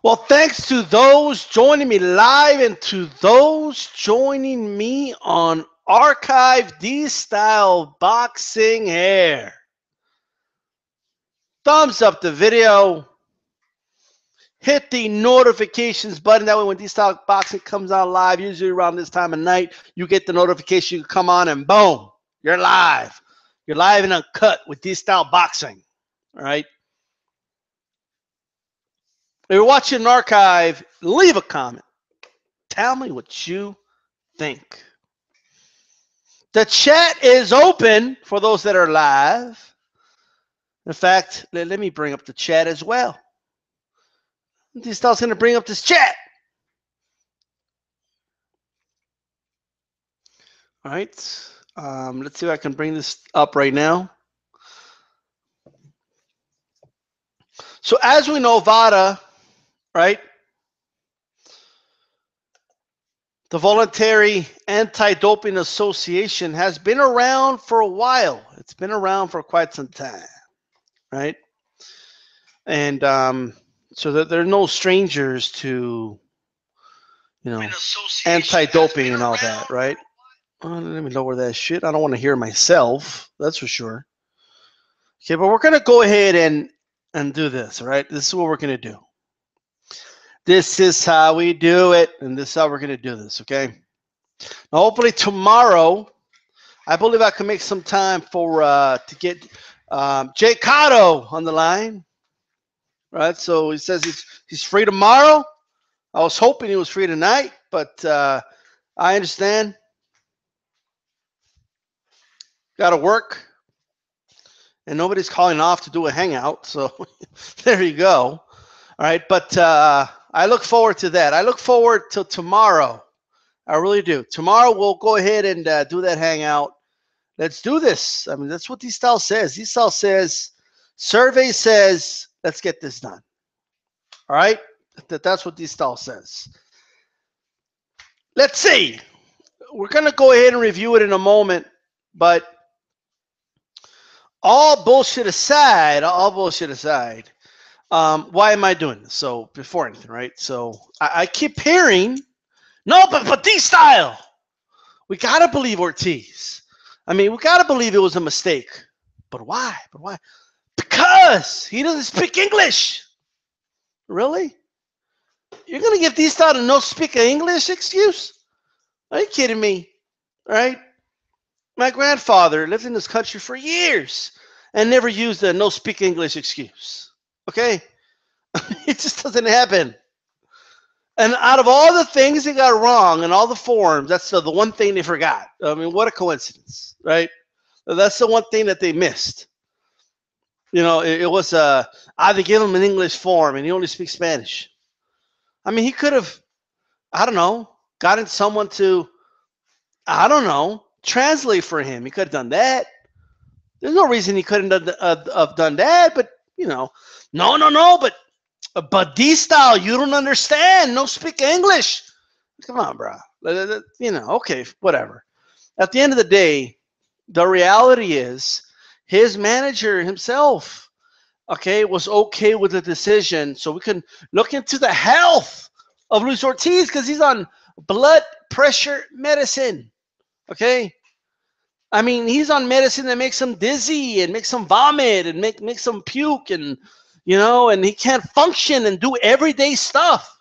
Well, thanks to those joining me live and to those joining me on archive D-Style Boxing Hair. Thumbs up the video. Hit the notifications button. That way when D-Style Boxing comes on live, usually around this time of night, you get the notification. You come on and boom, you're live. You're live and uncut with D-Style Boxing. All right. If you're watching an archive, leave a comment. Tell me what you think. The chat is open for those that are live. In fact, let me bring up the chat as well. D-Style's going to bring up this chat. All right. Let's see if I can bring this up right now. So as we know, VADA, right? The Voluntary Anti-Doping Association has been around for a while. It's been around for quite some time, right? And so that they're no strangers to, anti-doping and all that, right? Let me lower that shit. I don't want to hear myself, that's for sure. Okay, but we're going to go ahead and do this, all right? This is what we're going to do. This is how we do it, and this is how we're going to do this, okay? Now, hopefully tomorrow, I believe I can make some time for to get Jay Cotto on the line, right? So he says he's free tomorrow. I was hoping he was free tonight, but I understand. Got to work, and nobody's calling off to do a hangout, so there you go. All right, but I look forward to that. I look forward to tomorrow. I really do. Tomorrow we'll go ahead and do that hangout. Let's do this. I mean, that's what D-Style says. D-Style says, survey says, let's get this done. All right? That's what D-Style says. Let's see. We're going to go ahead and review it in a moment, but all bullshit aside, why am I doing this? So before anything, right? So I keep hearing, no, but D-Style, we got to believe Ortiz. I mean, we got to believe it was a mistake. But why? Because he doesn't speak English. Really? You're going to give D-Style a no speak English excuse? Are you kidding me? All right? My grandfather lived in this country for years and never used a no speak English excuse. Okay? It just doesn't happen. And out of all the things they got wrong in all the forms, that's the one thing they forgot. I mean, what a coincidence, right? That's the one thing that they missed. It was either give him an English form and he only speaks Spanish. I mean, he could have, I don't know, gotten someone to, I don't know, translate for him. He could have done that. There's no reason he couldn't have done that, but, no, but D-Style, you don't understand. No speak English. Come on, bro. Okay, whatever. At the end of the day, the reality is his manager himself, okay, was okay with the decision. So we can look into the health of Luis Ortiz because he's on blood pressure medicine, okay? I mean, he's on medicine that makes him dizzy and makes him vomit and makes him puke and, and he can't function and do everyday stuff.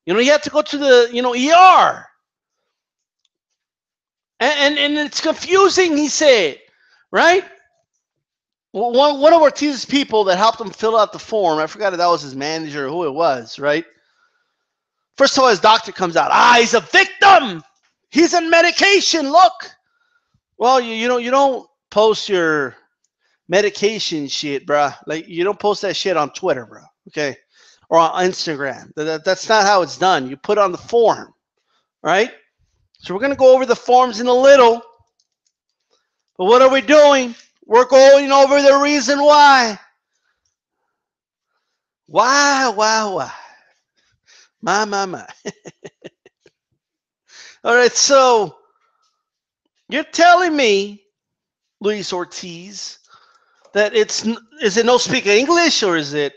He had to go to the, ER. And it's confusing, he said, right? One of Ortiz's people that helped him fill out the form, I forgot if that was his manager or who it was, right? First of all, his doctor comes out. He's a victim. He's on medication. Look. Well, you don't post your medication shit, bro. Like, you don't post that shit on Twitter, bro. Okay, or on Instagram. That's not how it's done. You put on the form, right? So we're gonna go over the forms in a little. But what are we doing? We're going over the reason why. Why? My. All right, so you're telling me, Luis Ortiz, that is it no speak English or is it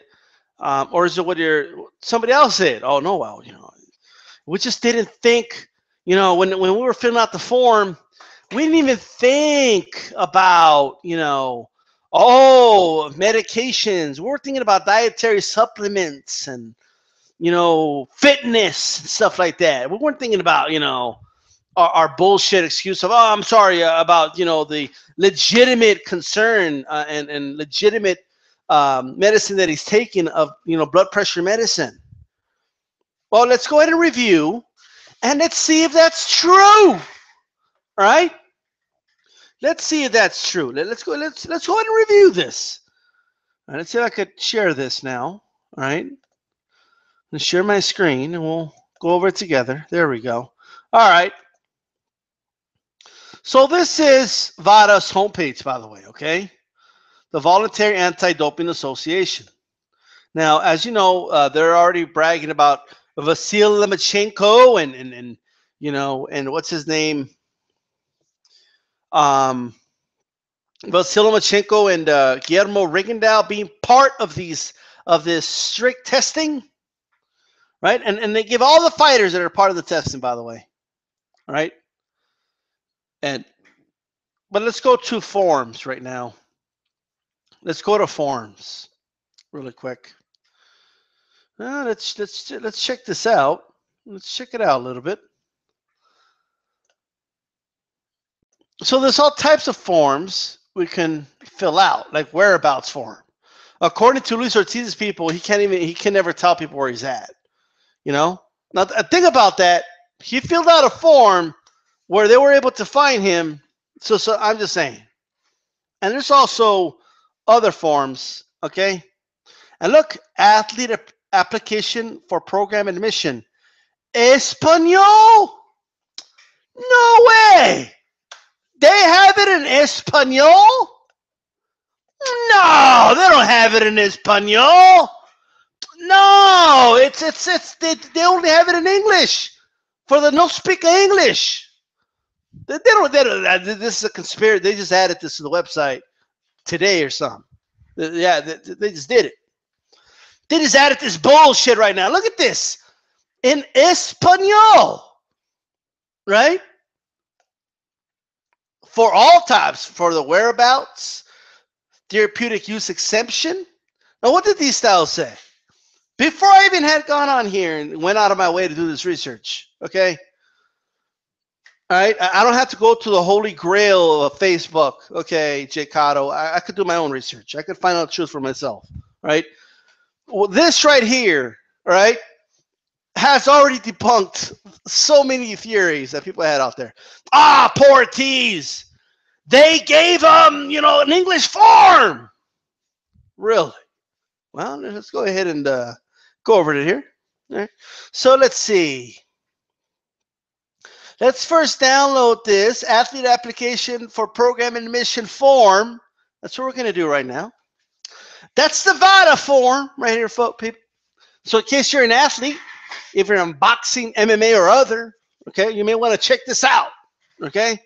Or is it what somebody else said? Oh no, well, we just didn't think, when we were filling out the form, we didn't even think about, medications. We were thinking about dietary supplements and, fitness and stuff like that. We weren't thinking about, our bullshit excuse of, oh, I'm sorry about, the legitimate concern and legitimate medicine that he's taking of, blood pressure medicine. Well, let's go ahead and review and let's see if that's true. All right? Let's see if that's true. Let's go ahead and review this. All right, let's see if I could share this now. All right. Let's share my screen and we'll go over it together. There we go. All right. So this is VADA's homepage, by the way, okay? The Voluntary Anti-Doping Association. Now, as you know, they're already bragging about Vasil Lomachenko and what's his name? Vasil Lomachenko and Guillermo Rigondeaux being part of this strict testing, right? And they give all the fighters that are part of the testing, by the way, all right? But let's go to forms right now. Let's go to forms really quick. Let's check this out. Let's check it out a little bit. So there's all types of forms we can fill out, like whereabouts form. According to Luis Ortiz's people, he can never tell people where he's at. Now think about that. He filled out a form where they were able to find him. So I'm just saying. And there's also other forms, okay? And look, athlete application for program admission. Espanol? No way! They have it in Espanol? No, they don't have it in Espanol. No, they only have it in English for the no speak English. They don't. This is a conspiracy. They just added this to the website today or something. Yeah, they just did it. They just added this bullshit right now. Look at this in Espanol, right? For all types, for the whereabouts, therapeutic use exemption. Now, what did DStyle say? Before I even had gone on here and went out of my way to do this research, okay? All right, I don't have to go to the holy grail of Facebook, okay, Jay Cotto. I could do my own research. I could find out the truth for myself, right? Well, this right here, right, has already debunked so many theories that people had out there. Ah, poor Ortiz. They gave him, an English form. Really? Well, let's go ahead and go over to here. All right. So let's see. Let's first download this athlete application for program admission form. That's what we're going to do right now. That's the VADA form right here, people. So in case you're an athlete, if you're in boxing, MMA, or other, okay, you may want to check this out, okay?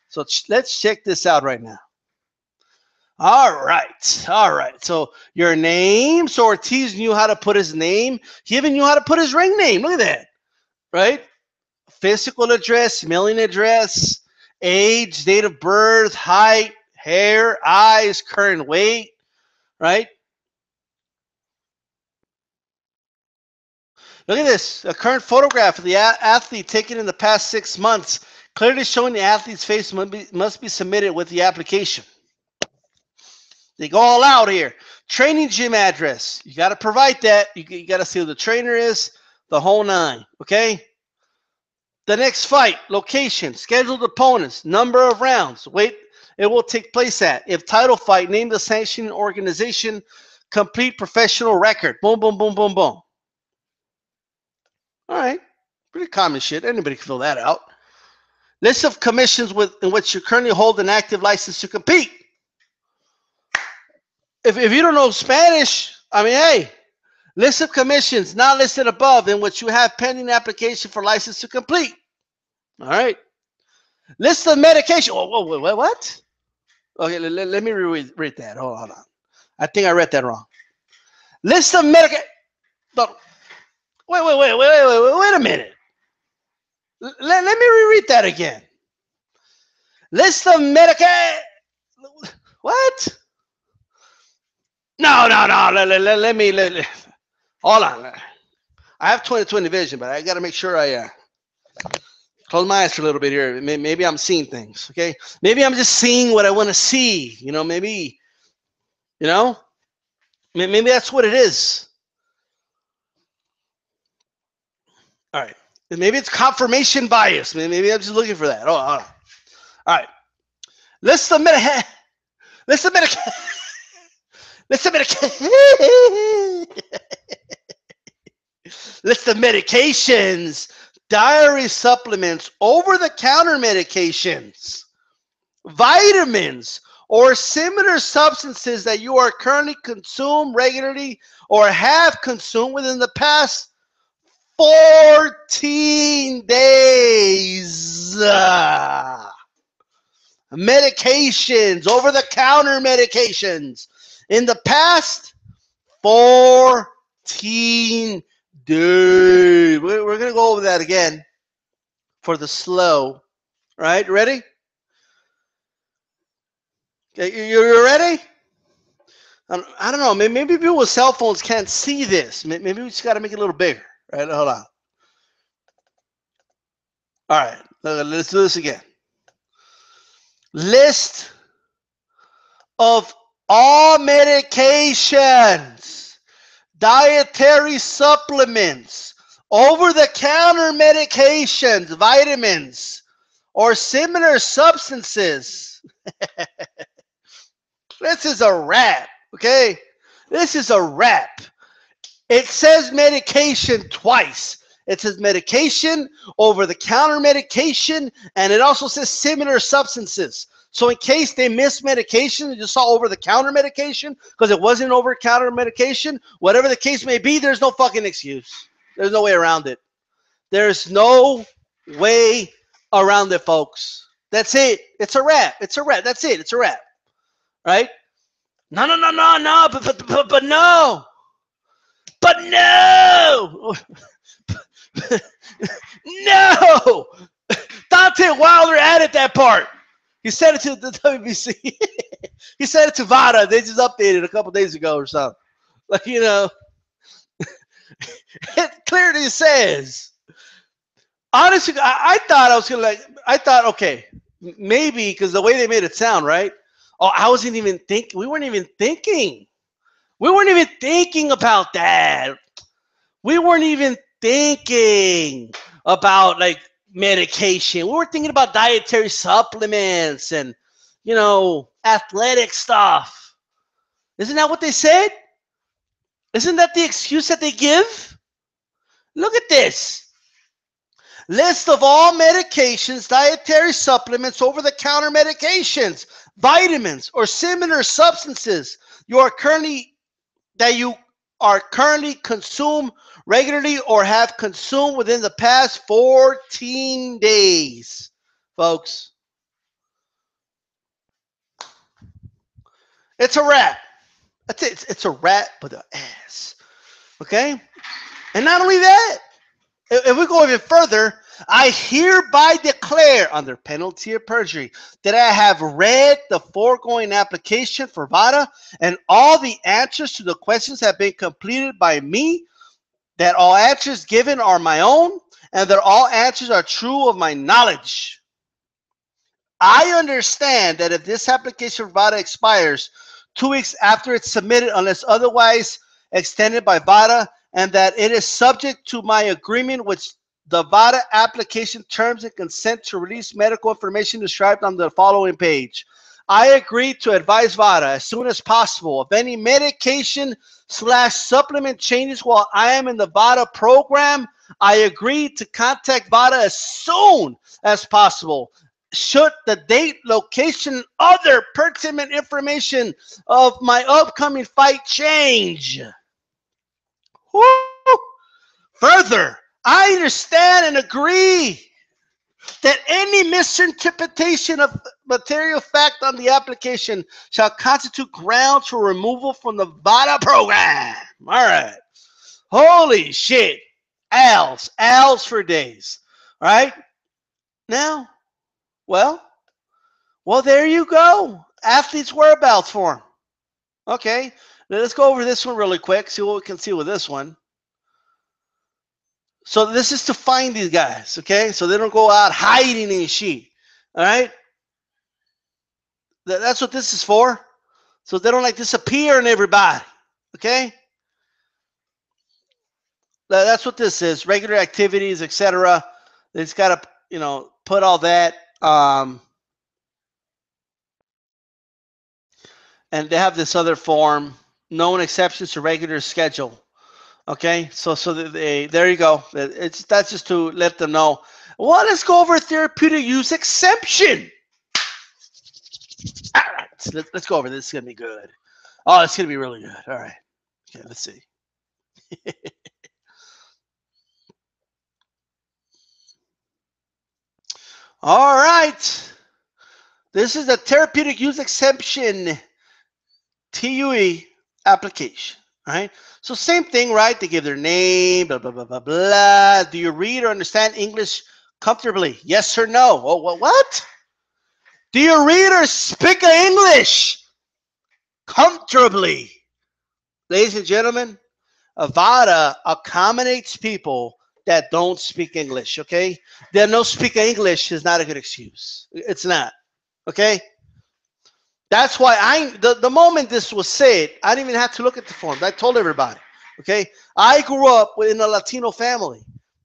So let's check this out right now. All right. So your name. So Ortiz knew how to put his name. He even knew how to put his ring name. Look at that, right? Physical address, mailing address, age, date of birth, height, hair, eyes, current weight, right? Look at this, a current photograph of the athlete taken in the past 6 months, clearly showing the athlete's face must be submitted with the application. They go all out here. Training gym address. You got to provide that. You got to see who the trainer is, the whole nine, okay? The next fight, location, scheduled opponents, number of rounds, weight it will take place at. If title fight, name the sanctioning organization, complete professional record. Boom, boom, boom, boom, boom. All right, pretty common shit. Anybody can fill that out. List of commissions in which you currently hold an active license to compete. If you don't know Spanish, I mean, hey, list of commissions not listed above in which you have pending application for license to complete. All right. List of medication. Whoa, what? Okay, let me read that. Hold on. I think I read that wrong. List of medical. No. Wait a minute. Let me reread that again. List of medical. What? No. Let me. Hold on. I have 20/20 vision, but I got to make sure I close my eyes for a little bit here. Maybe I'm seeing things. Okay. Maybe I'm just seeing what I want to see. You know, maybe. You know. Maybe that's what it is. All right. Maybe it's confirmation bias. Maybe I'm just looking for that. Oh, hold on. All right. List of medication. List of medication. List of medication. List of medications, dietary supplements, over-the-counter medications, vitamins, or similar substances that you are currently consume regularly or have consumed within the past 14 days. Medications, over-the-counter medications, in the past 14 days. We're going to go over that again for the slow. Right? Ready? Okay, you're ready? I don't know. Maybe people with cell phones can't see this. Maybe we just got to make it a little bigger. Right? Hold on. All right. Let's do this again. List of all medications, dietary supplements, over-the-counter medications, vitamins, or similar substances. This is a wrap, okay? This is a wrap. It says medication twice. It says medication, over-the-counter medication, and it also says similar substances. So in case they missed medication, they just saw over-the-counter medication because it wasn't over-the-counter medication, whatever the case may be, there's no fucking excuse. There's no way around it. There's no way around it, folks. That's it. It's a wrap. It's a wrap. That's it. It's a wrap. Right? No, but no. But no. No. Dante Wilder added that part. He said it to the WBC. He said it to VADA. They just updated a couple days ago or something. Like, you know, it clearly says. Honestly, I thought I was going to okay, maybe because the way they made it sound, right? Oh, I wasn't even thinking. We weren't even thinking. We weren't even thinking about that. We weren't even thinking about, like, medication. We were thinking about dietary supplements and, you know, athletic stuff. Isn't that what they said? Isn't that the excuse that they give? Look at this. List of all medications, dietary supplements, over-the-counter medications, vitamins, or similar substances you are currently consume regularly or have consumed within the past 14 days, folks. It's a wrap. That's it. It's a wrap with an ass. Okay? And not only that, if we go even further, I hereby declare under penalty of perjury that I have read the foregoing application for VADA and all the answers to the questions have been completed by me, that all answers given are my own, and that all answers are true of my knowledge. I understand that if this application for VADA expires 2 weeks after it's submitted, unless otherwise extended by VADA, and that it is subject to my agreement with the VADA application terms and consent to release medical information described on the following page. I agree to advise VADA as soon as possible of any medication/supplement changes while I am in the VADA program. I agree to contact VADA as soon as possible should the date, location, other pertinent information of my upcoming fight change. Woo! Further, I understand and agree that any misinterpretation of material fact on the application shall constitute grounds for removal from the VADA program. All right. Holy shit. Owls for days. All right. Now, well, there you go. Athlete's whereabouts form. Okay. Now let's go over this one really quick. See what we can see with this one. So this is to find these guys, okay? So they don't go out hiding in shit, all right? That's what this is for. So they don't like disappear on everybody, okay? That's what this is. Regular activities, etc. It's got to, you know, put all that. And they have this other form, known exceptions to regular schedule. Okay, so there you go. That's just to let them know. Well, let's go over therapeutic use exception. All right, let's go over this. It's gonna be good. Oh, it's gonna be really good. All right. Okay, let's see. All right. This is the therapeutic use exception TUE application. All right. So same thing, right? They give their name, blah, blah, blah, blah, blah. Do you read or understand English comfortably? Yes or no? Oh, what? Do you read or speak English comfortably? Ladies and gentlemen, VADA accommodates people that don't speak English, okay? That no speak English is not a good excuse. It's not, okay? That's why the moment this was said, I didn't even have to look at the forms. I told everybody, okay? I grew up in a Latino family.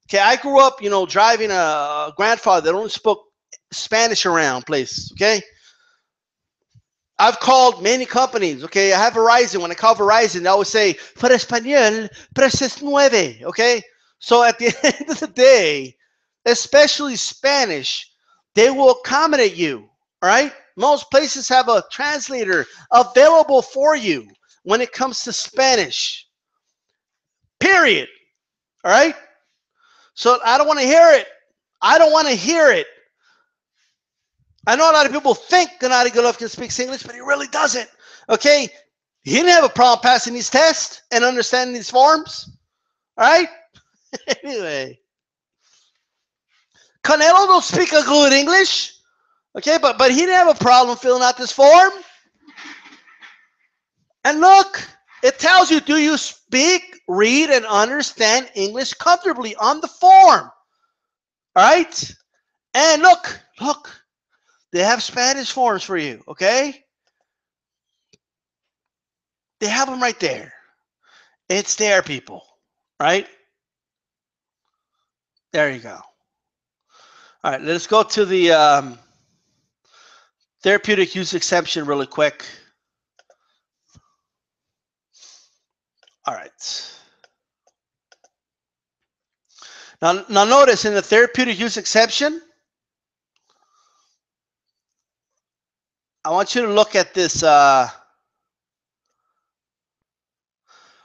Okay, I grew up, you know, driving a grandfather that only spoke Spanish around places, okay? I've called many companies, okay? I have Verizon. When I call Verizon, they always say, para español, preses 9, okay? So at the end of the day, especially Spanish, they will accommodate you, all right? Most places have a translator available for you when it comes to Spanish. Period. All right? So I don't want to hear it. I don't want to hear it. I know a lot of people think Gennady Golovkin speaks English, but he really doesn't. Okay? He didn't have a problem passing these tests and understanding these forms. All right? Anyway. Canelo don't speak a good English. Okay, but he didn't have a problem filling out this form. And look, it tells you, do you speak, read, and understand English comfortably on the form? All right? And look, they have Spanish forms for you, okay? They have them right there. It's there, people, right? There you go. All right, let's go to the therapeutic use exception really quick. All right. Now notice in the therapeutic use exception, I want you to look at this.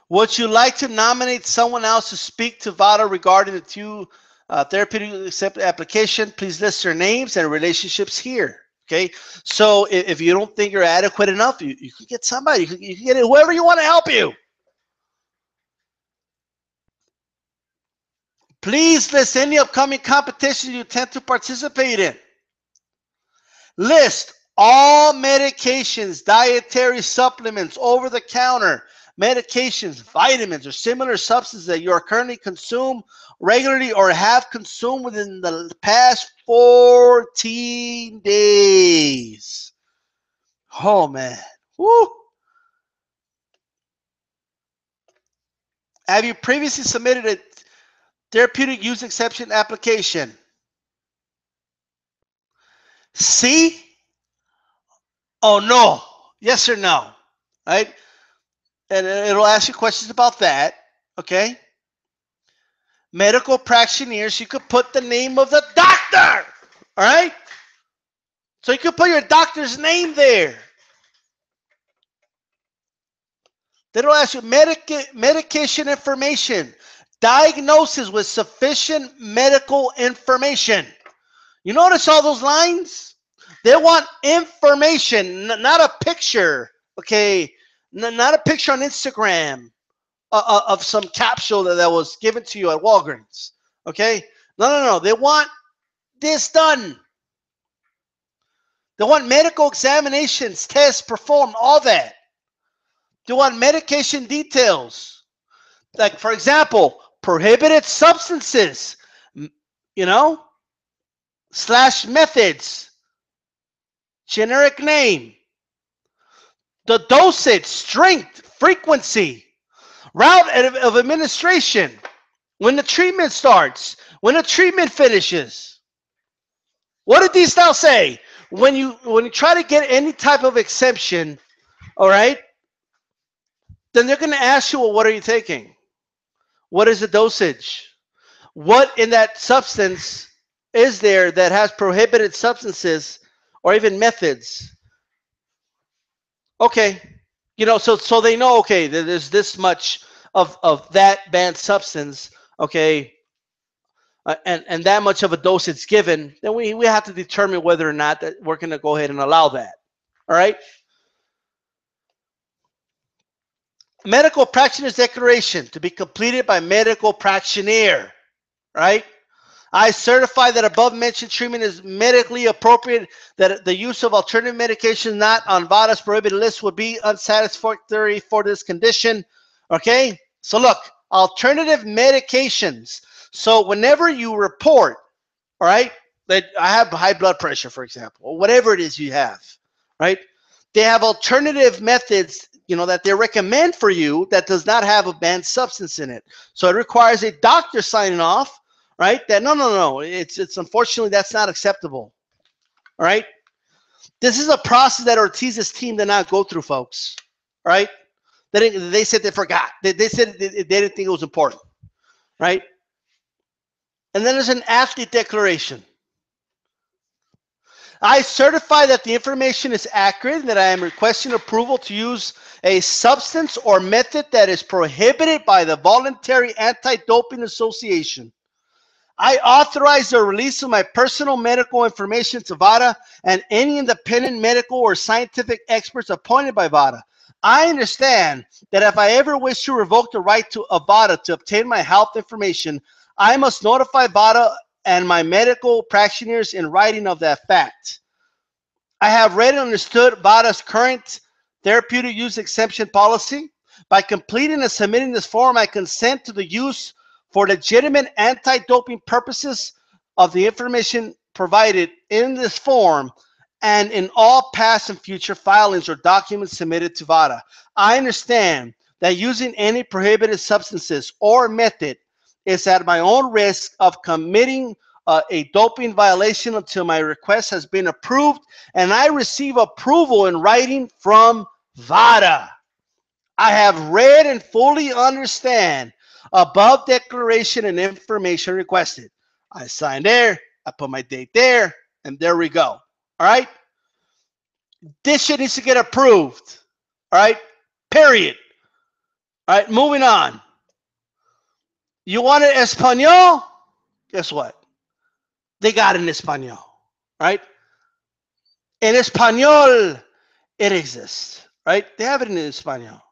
Would you like to nominate someone else to speak to VADA regarding the TUE therapeutic accepted application? Please list their names and relationships here. Okay, so if you don't think you're adequate enough, you can get somebody. You can get whoever you want to help you. Please list any upcoming competitions you intend to participate in. List all medications, dietary supplements, over-the-counter medications, vitamins, or similar substances that you are currently consume regularly or have consumed within the past 14 days. Oh, man. Woo. Have you previously submitted a therapeutic use exception application? C? Oh, no. Yes or no. Right? And it'll ask you questions about that. Okay? Medical practitioners, you could put the name of the doctor. All right? So you could put your doctor's name there. Then it'll ask you medication information. Diagnosis with sufficient medical information. You notice all those lines? They want information, not a picture. Okay, not a picture on Instagram of some capsule that was given to you at Walgreens. Okay, no. They want this done. They want medical examinations, tests performed, all that. They want medication details. Like, for example, prohibited substances, you know, / methods, generic name, the dosage, strength, frequency, route of administration, when the treatment starts, when the treatment finishes. What did DStyle say? When you try to get any type of exemption, all right, then they're going to ask you, well, what are you taking? What is the dosage? What in that substance is there that has prohibited substances or even methods? Okay, you know, so they know, okay, there's this much of that banned substance, okay, and that much of a dosage given, then we have to determine whether or not that we're going to go ahead and allow that. All right. Medical practitioner's declaration to be completed by medical practitioner. Right. I certify that above mentioned treatment is medically appropriate, that the use of alternative medications not on VADA's prohibited list would be unsatisfactory for this condition. Okay. So look, alternative medications. So whenever you report, all right, that I have high blood pressure, for example, or whatever it is you have, right? They have alternative methods, you know, that they recommend for you that does not have a banned substance in it. So it requires a doctor signing off, right? That no, it's unfortunately that's not acceptable. All right. This is a process that Ortiz's team did not go through, folks. All right. They said they forgot. They said they didn't think it was important, right? And then there's an athlete declaration. I certify that the information is accurate and that I am requesting approval to use a substance or method that is prohibited by the Voluntary Anti-Doping Association. I authorize the release of my personal medical information to VADA and any independent medical or scientific experts appointed by VADA. I understand that if I ever wish to revoke the right to VADA to obtain my health information, I must notify VADA and my medical practitioners in writing of that fact. I have read and understood VADA's current therapeutic use exemption policy. By completing and submitting this form, I consent to the use for legitimate anti-doping purposes of the information provided in this form and in all past and future filings or documents submitted to VADA. I understand that using any prohibited substances or method is at my own risk of committing a doping violation until my request has been approved and I receive approval in writing from VADA. I have read and fully understand above declaration and information requested. I signed there, I put my date there, and there we go. All right? This shit needs to get approved. All right? Period. All right, moving on. You want it Espanol? Guess what? They got it in Espanol, right? In Espanol, it exists, right? They have it in Espanol.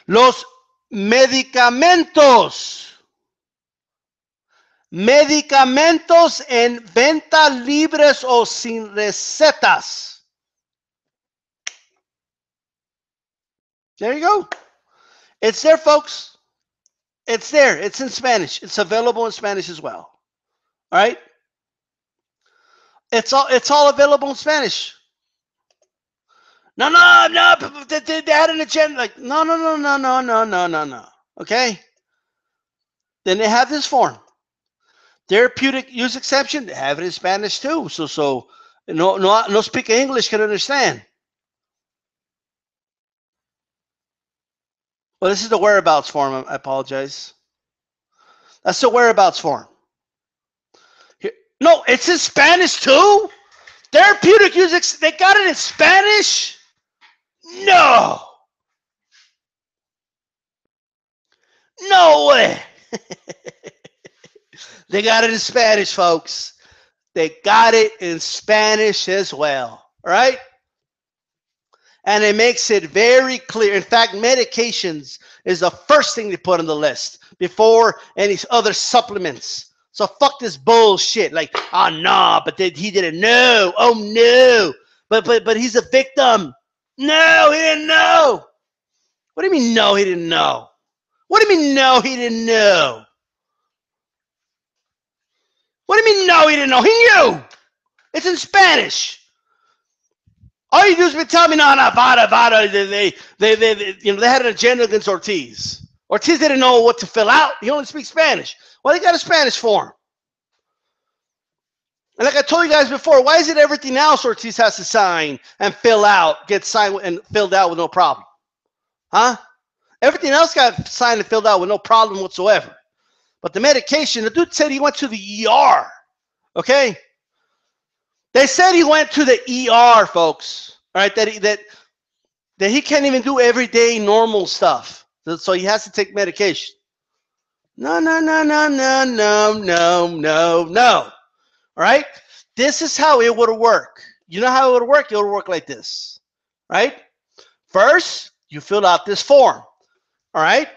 Los medicamentos. Medicamentos en venta libres o sin recetas. There you go. It's there, folks. It's there. It's in Spanish. It's available in Spanish as well. All right? It's all available in Spanish. No. They had an agenda. Like, no. Okay? Then they have this form. Therapeutic use exception, they have it in Spanish too. So no speak English can understand. Well, this is the whereabouts form. I apologize. That's the whereabouts form. Here, no, it's in Spanish too. Therapeutic use, they got it in Spanish? No. No way. They got it in Spanish, folks. They got it in Spanish as well, right? And it makes it very clear. In fact, medications is the first thing they put on the list before any other supplements. So fuck this bullshit. Like, oh no, but he didn't know. Oh no, but he's a victim. No, he didn't know. What do you mean no, he didn't know? What do you mean no, he didn't know? What do you mean no, he didn't know? He knew. It's in Spanish. All you do is tell me, no, VADA. They had an agenda against Ortiz. Ortiz didn't know what to fill out. He only speaks Spanish. Well, they got a Spanish form. And like I told you guys before, why is it everything else Ortiz has to sign and fill out, get signed and filled out with no problem? Huh? Everything else got signed and filled out with no problem whatsoever. But the medication, the dude said he went to the ER. Okay? They said he went to the ER, folks. All right, that he can't even do everyday normal stuff. So he has to take medication. No. All right? This is how it would work. You know how it would work? It would work like this. Right? First, you fill out this form. All right?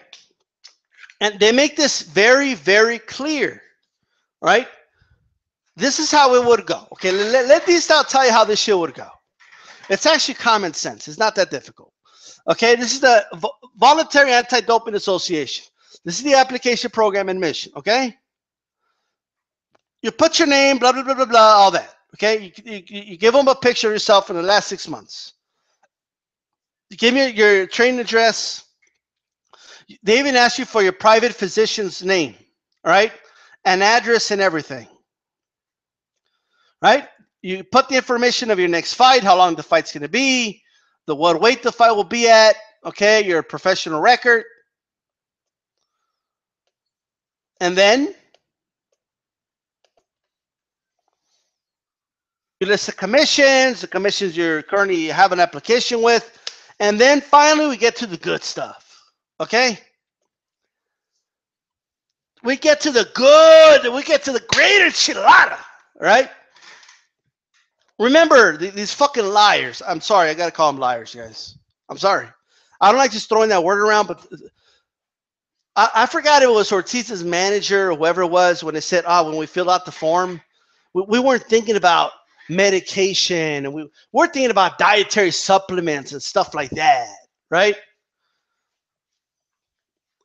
And they make this very, very clear. All right? This is how it would go. Okay, let DStyle tell you how this shit would go. It's actually common sense. It's not that difficult. Okay, this is the Voluntary Anti-Doping Association. This is the application program and mission. Okay, you put your name, blah blah blah blah blah, all that. Okay, you give them a picture of yourself in the last 6 months. You give me your training address. They even ask you for your private physician's name. All right, and address and everything. Right? You put the information of your next fight, how long the fight's going to be, what weight the fight will be at, okay, your professional record. And then you list the commissions you currently have an application with. And then finally we get to the good stuff. Okay? We get to the good, we get to the great enchilada, right? Remember, these fucking liars. I'm sorry, I got to call them liars, guys. I'm sorry. I don't like just throwing that word around, but I forgot it was Ortiz's manager or whoever it was when they said, when we filled out the form, we weren't thinking about medication, and we weren't thinking about dietary supplements and stuff like that, right?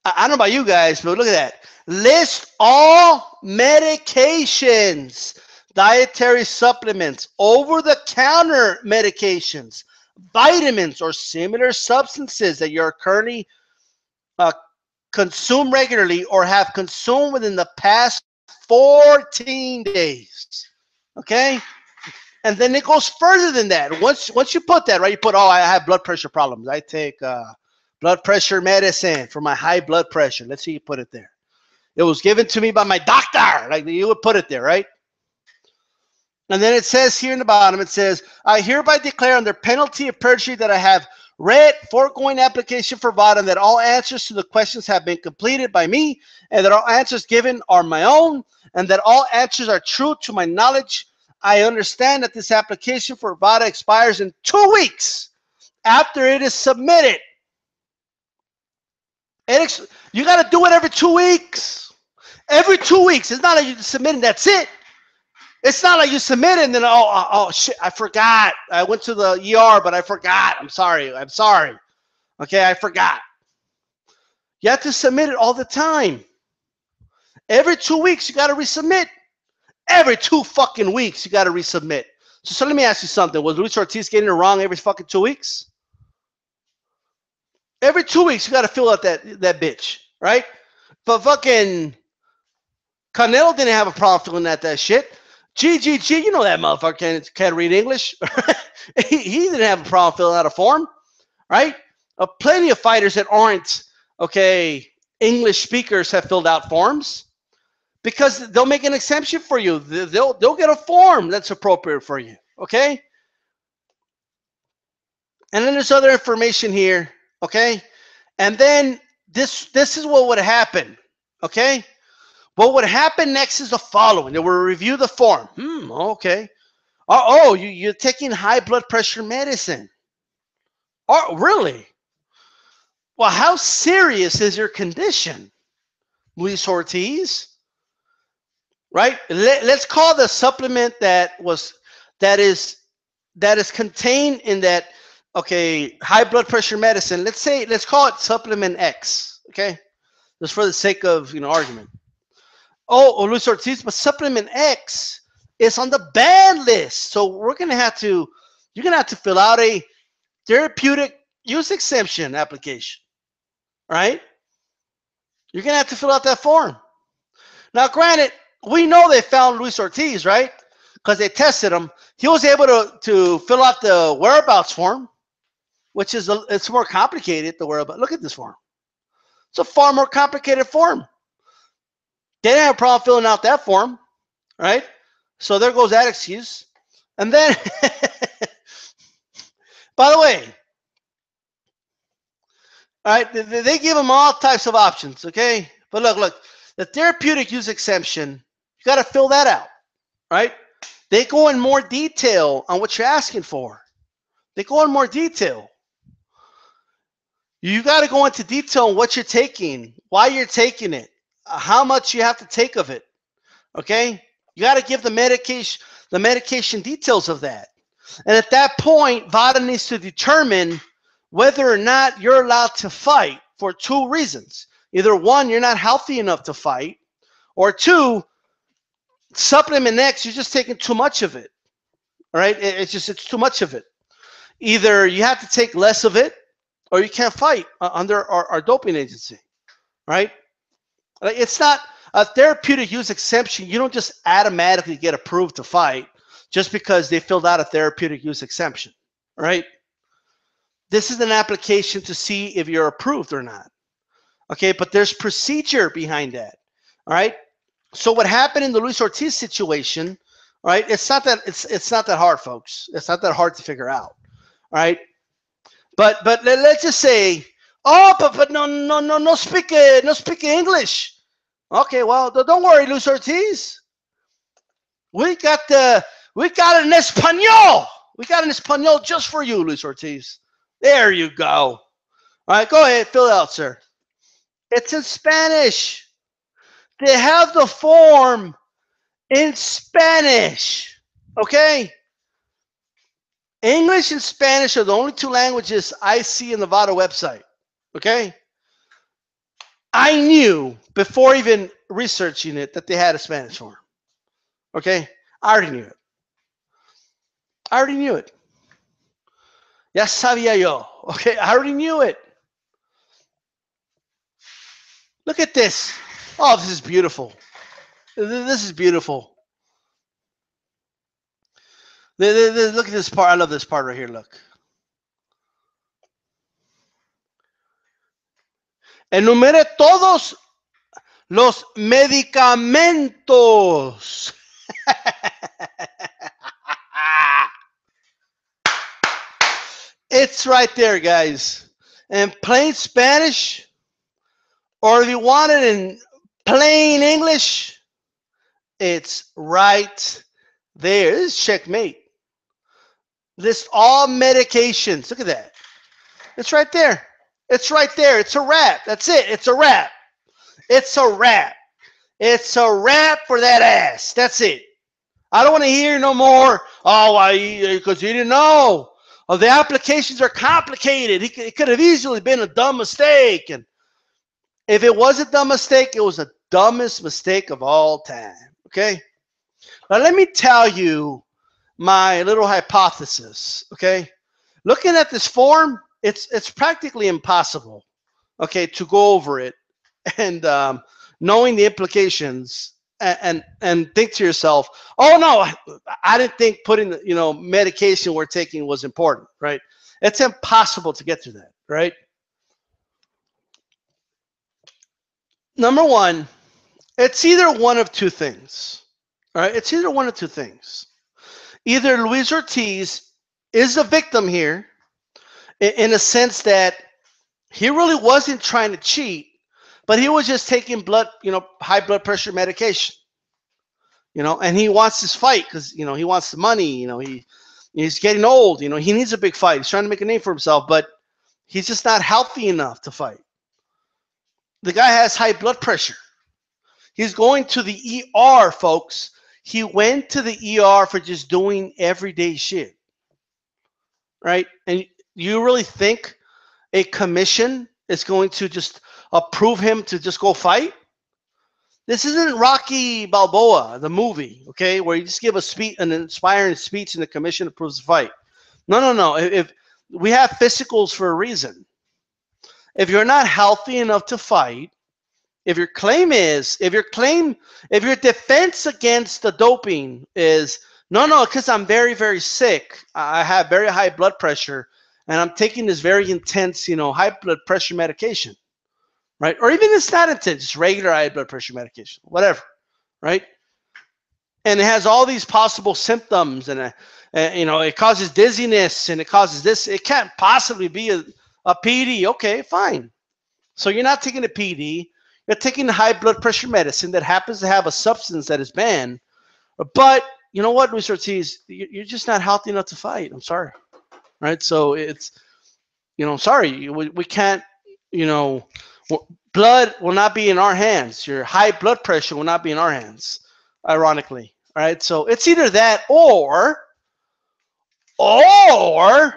I don't know about you guys, but look at that. List all medications, dietary supplements, over-the-counter medications, vitamins, or similar substances that you're currently consume regularly or have consumed within the past 14 days. Okay? And then it goes further than that. Once you put that, right, you put, I have blood pressure problems. I take blood pressure medicine for my high blood pressure. Let's see, you put it there. It was given to me by my doctor. Like, you would put it there, right? And then it says here in the bottom, it says, I hereby declare under penalty of perjury that I have read foregoing application for VADA, and that all answers to the questions have been completed by me, and that all answers given are my own, and that all answers are true to my knowledge. I understand that this application for VADA expires in 2 weeks after it is submitted. You got to do it every 2 weeks. Every 2 weeks. It's not like you submit and that's it. It's not like you submit it and then, oh shit, I forgot. I went to the ER, but I forgot. I'm sorry. Okay, I forgot. You have to submit it all the time. Every 2 weeks, you got to resubmit. Every 2 fucking weeks, you got to resubmit. So let me ask you something. Was Luis Ortiz getting it wrong every fucking 2 weeks? Every 2 weeks, you got to fill out that bitch, right? But fucking Canelo didn't have a problem filling out that shit. GGG, you know that motherfucker can't read English. he didn't have a problem filling out a form, right? Plenty of fighters that aren't, English speakers have filled out forms because they'll make an exemption for you. They'll get a form that's appropriate for you, okay? And then there's other information here, okay? And then this is what would happen, okay? What would happen next is the following. They will review the form. Okay. Oh, you're taking high blood pressure medicine. Oh, really? Well, how serious is your condition, Luis Ortiz? Right? Let's call the supplement that is contained in that, okay, high blood pressure medicine. Let's call it supplement X. Okay, just for the sake of argument. Oh, Luis Ortiz, but supplement X is on the ban list, so you're gonna have to fill out a therapeutic use exemption application. Right? You're gonna have to fill out that form. Now, granted, we know they found Luis Ortiz, right? Because they tested him. He was able to fill out the whereabouts form, which is it's more complicated. The whereabouts. Look at this form. It's a far more complicated form. They didn't have a problem filling out that form, right? So there goes that excuse. And then, by the way, all right, they give them all types of options, okay? But look, the therapeutic use exemption, you got to fill that out, right? They go in more detail on what you're asking for. They go in more detail. You got to go into detail on what you're taking, why you're taking it, how much you have to take of it, okay? You got to give the medication details of that. And at that point, VADA needs to determine whether or not you're allowed to fight for two reasons. Either one, you're not healthy enough to fight, or two, supplement X, you're just taking too much of it, all right? It's too much of it. Either you have to take less of it, or you can't fight under our doping agency, right? It's not a therapeutic use exemption. You don't just automatically get approved to fight just because they filled out a therapeutic use exemption, right? This is an application to see if you're approved or not. Okay, but there's procedure behind that. All right. So what happened in the Luis Ortiz situation, right? It's not that hard, folks. It's not that hard to figure out. All right. But let's just say, oh, but no speak English. Okay, well, don't worry, Luis Ortiz. We got an Espanol. We got an Espanol just for you, Luis Ortiz. There you go. All right, go ahead, fill it out, sir. It's in Spanish. They have the form in Spanish. Okay? English and Spanish are the only two languages I see in the VADA website. Okay? I knew before even researching it that they had a Spanish form. Okay? I already knew it. Ya sabía yo. Okay? I already knew it. Look at this. Oh, this is beautiful. This is beautiful. Look at this part. I love this part right here. Look. Enumere todos los medicamentos. It's right there, guys. In plain Spanish, or if you want it in plain English, it's right there. This is checkmate. List all medications. Look at that. It's right there. It's right there. It's a wrap. That's it. It's a wrap. It's a wrap. It's a wrap for that ass. That's it. I don't want to hear no more. Oh, why? Because you didn't know. Oh, the applications are complicated. It could have easily been a dumb mistake. And if it was a dumb mistake, it was the dumbest mistake of all time. Okay? Now, let me tell you my little hypothesis. Okay? Looking at this form, it's practically impossible, okay, to go over it and knowing the implications and think to yourself, oh no, I didn't think putting the medication we're taking was important, right? It's impossible to get through that, right? Number one, it's either one of two things. All right, it's either one of two things. Either Luis Ortiz is a victim here, in a sense that he really wasn't trying to cheat, But he was just taking blood, high blood pressure medication, and he wants this fight because, he wants the money, he's getting old, he needs a big fight. He's trying to make a name for himself, but he's just not healthy enough to fight. The guy has high blood pressure. He's going to the ER, folks. He went to the ER for just doing everyday shit, right? And you really think a commission is going to just approve him to just go fight? This isn't Rocky Balboa, the movie, okay, where you just give a speech, an inspiring speech, and the commission approves the fight. No. If we have physicals for a reason. If you're not healthy enough to fight, if your defense against the doping is, no, because I'm very, very sick, I have very high blood pressure, and I'm taking this very intense, high blood pressure medication, right? Or even it's not intense, it's regular high blood pressure medication, whatever, right? And it has all these possible symptoms, and it causes dizziness, and it causes this. It can't possibly be a PD. Okay, fine. So you're not taking a PD. You're taking the high blood pressure medicine that happens to have a substance that is banned. But you know what, Luis Ortiz, you're just not healthy enough to fight. I'm sorry, right? So it's, sorry, we can't, blood will not be in our hands. Your high blood pressure will not be in our hands, ironically, right? So it's either that or, all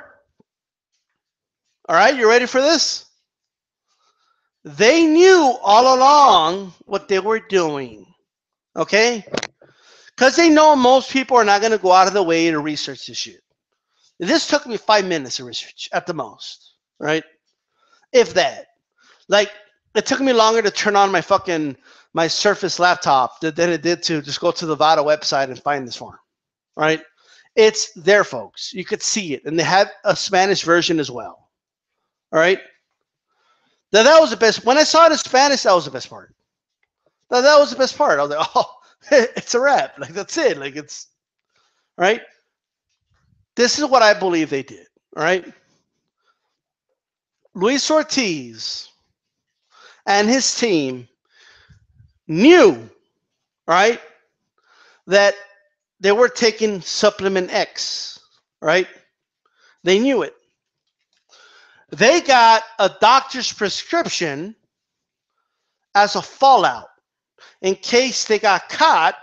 right, you ready for this? They knew all along what they were doing, okay? Because they know most people are not going to go out of the way to research this shit. This took me 5 minutes of research at the most, right? If that. Like, it took me longer to turn on my Surface laptop than it did to just go to the VADA website and find this form, right? It's there, folks. You could see it. And they have a Spanish version as well, all right? Now, that was the best. When I saw it in Spanish, that was the best part. Now, that was the best part. I was like, oh, it's a wrap. Like, that's it. Like, it's, right? This is what I believe they did, all right? Luis Ortiz and his team knew, right, that they were taking supplement X, right? They knew it. They got a doctor's prescription as a fallout. In case they got caught,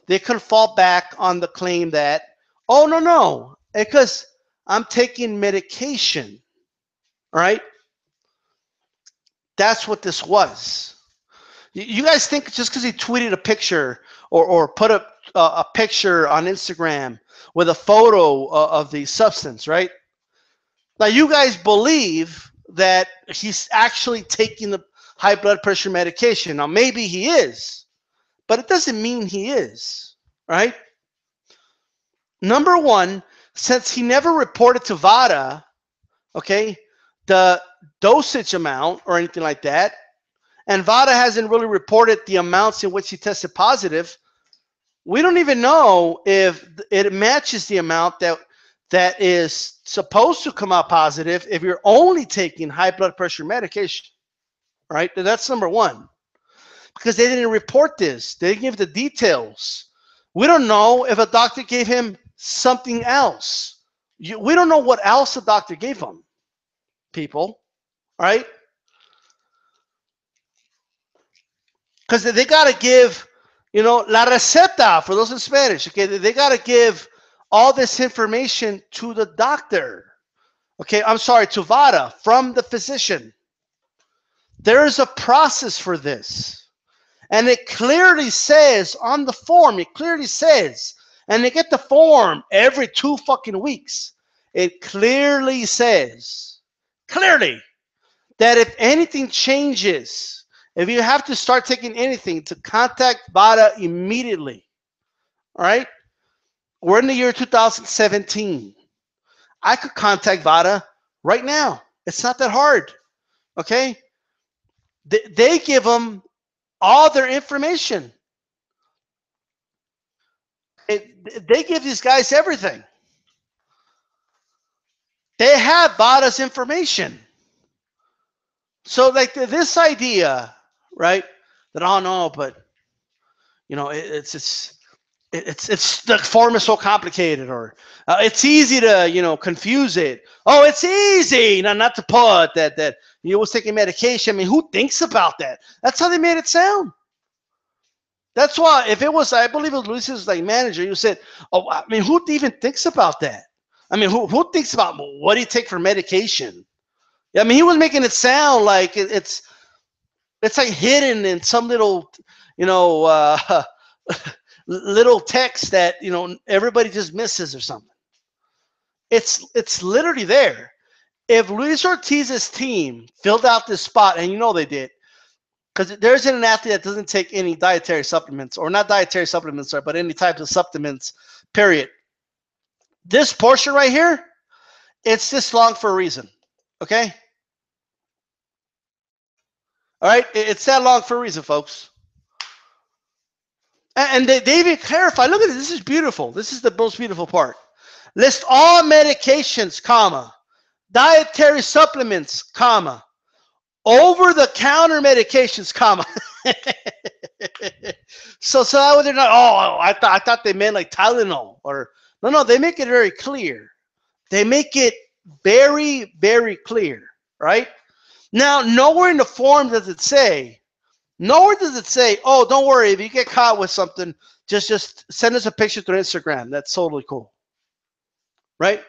they could fall back on the claim that, oh, no, because I'm taking medication, right? That's what this was. You guys think just because he tweeted a picture or put a picture on Instagram with a photo of the substance, right? Now, you guys believe that he's actually taking the high blood pressure medication. Now, maybe he is, but it doesn't mean he is, right? Number one, since he never reported to VADA, okay, the dosage amount or anything like that, and VADA hasn't really reported the amounts in which he tested positive, we don't even know if it matches the amount that is supposed to come out positive if you're only taking high blood pressure medication, right? That's number one. Because they didn't report this. They didn't give the details. We don't know if a doctor gave him something else. We don't know what else the doctor gave him, people, right? Because they got to give, la receta, for those in Spanish, okay? They got to give all this information to the doctor, okay? I'm sorry, to VADA, from the physician. There is a process for this. And it clearly says on the form, it clearly says, and they get the form every 2 fucking weeks. It clearly says, that if anything changes, if you have to start taking anything, to contact VADA immediately, all right? We're in the year 2017. I could contact VADA right now. It's not that hard, okay? They give them all their information. They give these guys everything. They have VADA's information. So like this idea right? That, oh no, but you know, it's the form is so complicated, or it's easy to, you know, confuse it. Oh, it's easy not to put that you was taking medication. I mean, who thinks about that? That's how they made it sound. That's why, if it was, I believe it was Luis's like manager, you said, oh, I mean, who even thinks about that? I mean, who thinks about what do you take for medication? I mean, he was making it sound like it's like hidden in some little, you know, little text that, you know, everybody just misses or something. It's literally there. If Luis Ortiz's team filled out this spot, and you know they did, because there isn't an athlete that doesn't take any dietary supplements, or not dietary supplements, but any types of supplements, period. This portion right here, it's this long for a reason, okay? All right, it's that long for a reason, folks. And they even clarify, look at it, this is beautiful. This is the most beautiful part. List all medications, comma, dietary supplements, comma, over-the-counter medications, comma. so that way they're not, oh, I thought they meant like Tylenol, or no, they make it very clear. They make it very, very clear, right? Now, nowhere in the form does it say, oh, don't worry, if you get caught with something, just send us a picture through Instagram. That's totally cool, right?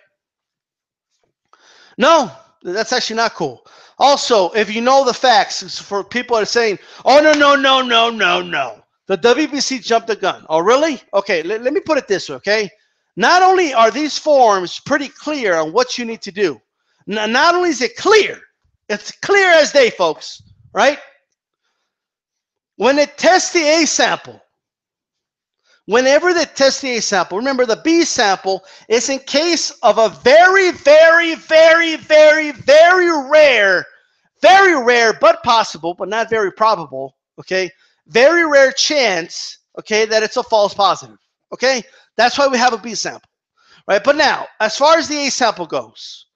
No, that's actually not cool. Also, if you know the facts, for people that are saying, oh, no. The WBC jumped the gun. Oh, really? Okay, let me put it this way, okay? Not only are these forms pretty clear on what you need to do, not only is it clear, it's clear as day, folks, right? When it tests the A sample, whenever they test the A sample, remember the B sample is in case of a very, very, very, very, very rare, but possible, but not very probable, okay? Very rare chance, okay, that it's a false positive, okay? That's why we have a B sample, right? But now, as far as the A sample goes,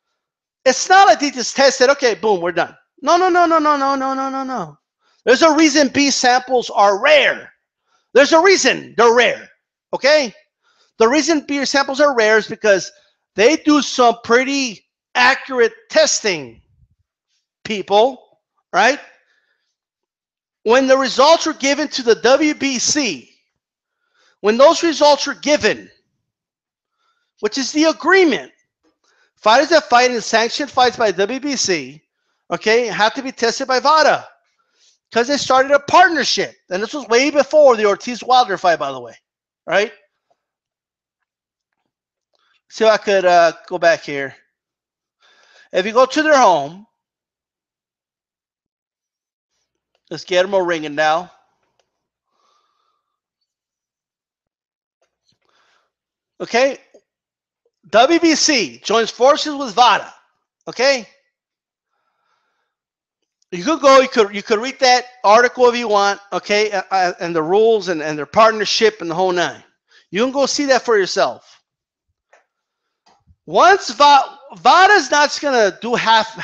it's not like they just tested, okay, boom, we're done. No. There's a reason B samples are rare. There's a reason they're rare, okay? The reason B samples are rare is because they do some pretty accurate testing, people, right? When the results were given to the WBC, when those results were given, which is the agreement, fighters that fight in sanctioned fights by WBC, okay, have to be tested by VADA, because they started a partnership. And this was way before the Ortiz-Wilder fight, by the way, right? See if I could go back here. If you go to their home, let's get them a ringing now. Okay, WBC joins forces with VADA. Okay, you could go. You could read that article if you want. Okay, and the rules and their partnership and the whole nine. You can go see that for yourself. Once VADA's not just gonna do half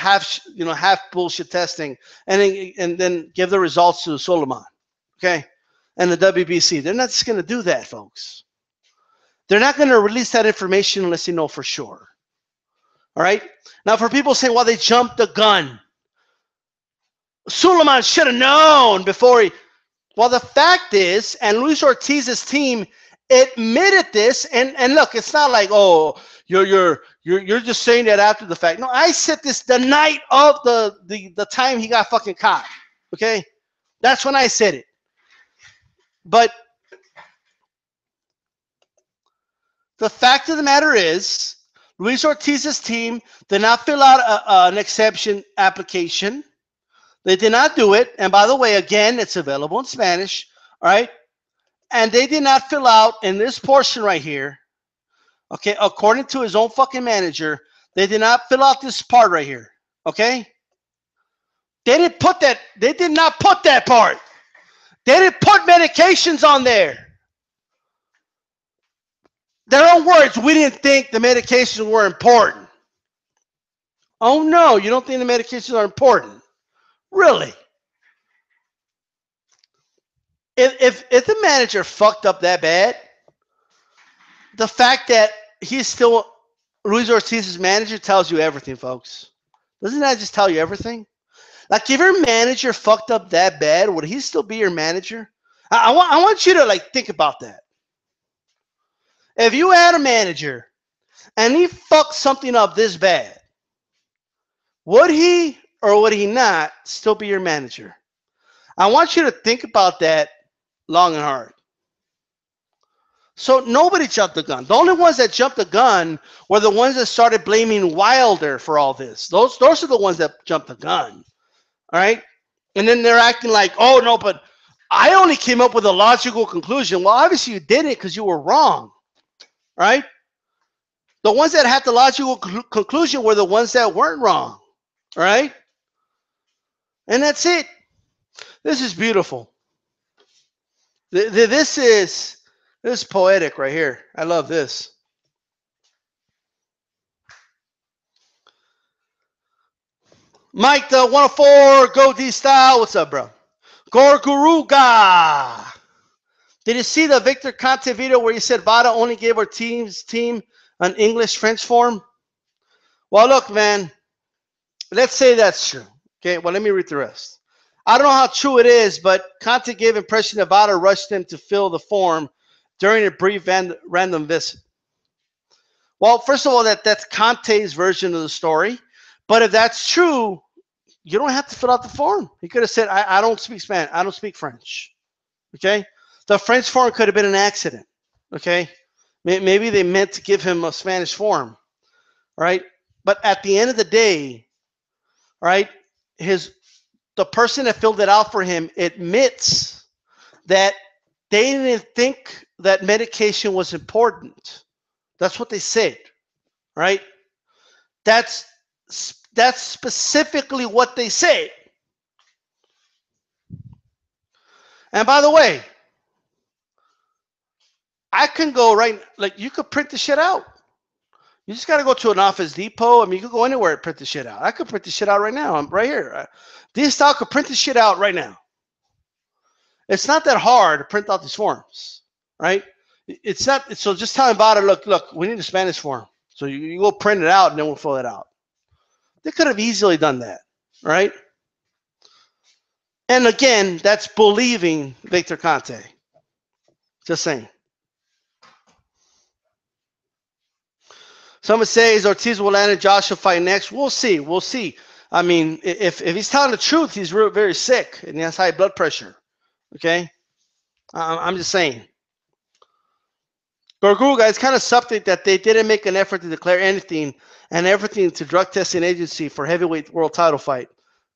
bullshit testing and then give the results to Suleiman, okay, and the WBC. They're not just gonna do that, folks. They're not gonna release that information unless they know for sure. All right. Now, for people saying, well, they jumped the gun. Suleiman should have known before he. Well, the fact is, and Luis Ortiz's team admitted this, and look, it's not like, oh, you're just saying that after the fact. No, I said this the night of the time he got fucking caught. Okay, that's when I said it. But the fact of the matter is, Luis Ortiz's team did not fill out an exception application. They did not do it. And by the way, again, it's available in Spanish. All right. And they did not fill out in this portion right here. Okay. According to his own fucking manager, they did not fill out this part right here. Okay. They didn't put that. They did not put that part. They didn't put medications on there. Their own words, we didn't think the medications were important. Oh, no, you don't think the medications are important? Really? if the manager fucked up that bad, the fact that he's still Luis Ortiz's manager tells you everything, folks. Doesn't that just tell you everything? Like, if your manager fucked up that bad, would he still be your manager? I want you to, like, think about that. If you had a manager and he fucked something up this bad, would he or would he not still be your manager? I want you to think about that long and hard. So nobody jumped the gun. The only ones that jumped the gun were the ones that started blaming Wilder for all this. Those are the ones that jumped the gun. All right? And then they're acting like, oh, no, but I only came up with a logical conclusion. Well, obviously you didn't because you were wrong. Right? The ones that had the logical conclusion were the ones that weren't wrong. All right? And that's it. This is beautiful. This is poetic right here. I love this. Mike the 104, go DStyle. What's up, bro? Gorguruga. Did you see the Victor Conte video where he said VADA only gave our team an English-French form? Well, look, man. Let's say that's true. Okay, well, let me read the rest. I don't know how true it is, but Conte gave impression that VADA rushed him to fill the form during a brief random visit. Well, first of all, that's Conte's version of the story. But if that's true, you don't have to fill out the form. He could have said, I don't speak Spanish. I don't speak French. Okay? The French form could have been an accident. Okay? Maybe they meant to give him a Spanish form. Right? But at the end of the day, right, the person that filled it out for him admits that they didn't think that medication was important. That's what they said, right? That's specifically what they say. And by the way, I can go like you could print the shit out. You just got to go to an Office Depot. I mean, you could go anywhere and print the shit out. I could print the shit out right now. I'm right here. DStyle could print the shit out right now. It's not that hard to print out these forms, right? It's not. So just tell him about it. Look, we need a Spanish form. So you go print it out and then we'll fill it out. They could have easily done that, right? And again, that's believing Victor Conte. Just saying. Someone says Ortiz will land and Josh will fight next. We'll see. We'll see. I mean, if he's telling the truth, he's very sick and he has high blood pressure. Okay? I'm just saying. Gorguga, it's kind of something that they didn't make an effort to declare anything and everything to drug testing agency for heavyweight world title fight.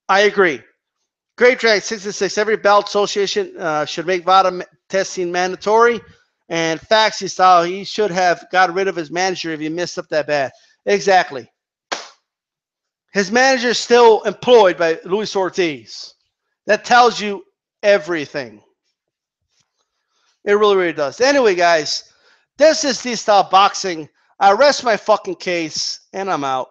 I agree. Great Drag 66. Every belt association should make VADA testing mandatory. And facts, he should have got rid of his manager if he messed up that bad. Exactly. His manager is still employed by Luis Ortiz. That tells you everything. It really does. Anyway, guys, this is DStyleBoxing. I rest my fucking case, and I'm out.